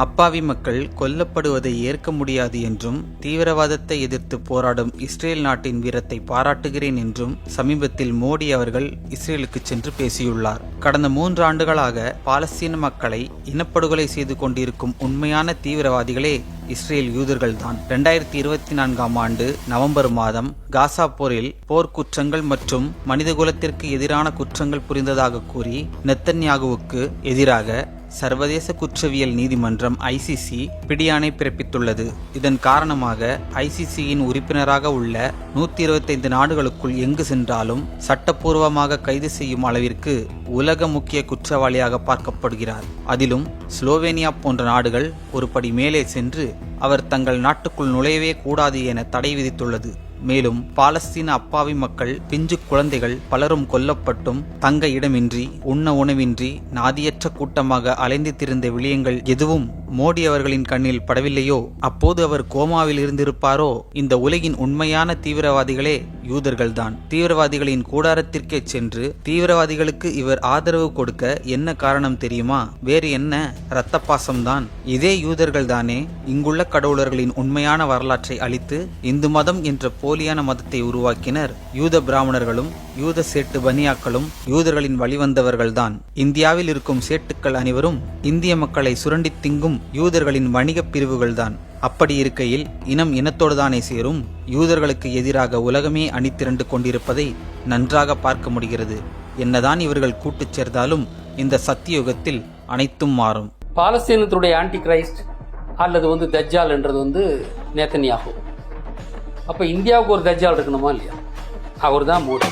அப்பாவி மக்கள் கொல்லப்படுவதை ஏற்க முடியாது என்றும் தீவிரவாதத்தை எதிர்த்து போராடும் இஸ்ரேல் நாட்டின் வீரத்தை பாராட்டுகிறேன் என்றும் சமீபத்தில் மோடி அவர்கள் இஸ்ரேலுக்கு சென்று பேசியுள்ளார். கடந்த 3 ஆண்டுகளாக பாலஸ்தீன மக்களை இனப்படுகொலை செய்து கொண்டிருக்கும் உண்மையான தீவிரவாதிகளே இஸ்ரேல் யூதர்கள்தான். 2024ஆம் ஆண்டு நவம்பர் மாதம் காசா போரில் போர்க்குற்றங்கள் மற்றும் மனிதகுலத்திற்கு எதிரான குற்றங்கள் புரிந்ததாக கூறி நெத்தன்யாகுவுக்கு எதிராக சர்வதேச குற்றவியல் நீதிமன்றம் ICC பிடியாணை பிறப்பித்துள்ளது. இதன் காரணமாக ICCயின் உறுப்பினராக உள்ள 125 நாடுகளுக்குள் எங்கு சென்றாலும் சட்டப்பூர்வமாக கைது செய்யும் அளவிற்கு உலக முக்கிய குற்றவாளியாக பார்க்கப்படுகிறார். அதிலும் ஸ்லோவேனியா போன்ற நாடுகள் ஒரு படி மேலே சென்று அவர் தங்கள் நாட்டுக்குள் நுழையவே கூடாது என தடை விதித்துள்ளது. மேலும் பாலஸ்தீன அப்பாவி மக்கள், பிஞ்சு குழந்தைகள் பலரும் கொல்லப்பட்டும் தங்க இடமின்றி, உண்ண உணவின்றி நாதியற்ற கூட்டமாக அலைந்து திரிந்த விடயங்கள் எதுவும் மோடி அவர்களின் கண்ணில் படவில்லையோ? அப்போது அவர் கோமாவில் இருந்திருப்பாரோ? இந்த உலகின் உண்மையான தீவிரவாதிகளே யூதர்கள்தான். தீவிரவாதிகளின் கூடாரத்திற்கே சென்று தீவிரவாதிகளுக்கு இவர் ஆதரவு கொடுக்க என்ன காரணம் தெரியுமா? வேறு என்ன? இரத்த பாசம்தான். இதே யூதர்கள் தானே இங்குள்ள கடவுளர்களின் உண்மையான வரலாற்றை அழித்து இந்து மதம் என்ற போலியான மதத்தை உருவாக்கினர். யூத பிராமணர்களும் யூத சேட்டு பனியாக்களும் யூதர்களின் வழிவந்தவர்கள்தான். இந்தியாவில் இருக்கும் சேட்டுக்கள் அனைவரும் இந்திய மக்களை சுரண்டி திங்கும் யூதர்களின் வணிக பிரிவுகள்தான். அப்படி இருக்கையில் இனம் இனத்தோடுதானே சேரும்? யூதர்களுக்கு எதிராக உலகமே அணிதிரண்டு கொண்டிருப்பதை நன்றாக பார்க்க முடிகிறது. என்னதான் இவர்கள் கூட்டுச் சேர்ந்தாலும் இந்த சத்தியுகத்தில் அனைத்தும் மாறும். பாலஸ்தீனத்துடைய ஆன்டி கிரைஸ்ட் அல்லது தஜ்ஜால் என்றது நேத்தன்யாகு. அப்போ இந்தியாவுக்கு ஒரு தஜ்ஜால் இருக்கணுமா இல்லையா? அவர் தான் மோடி.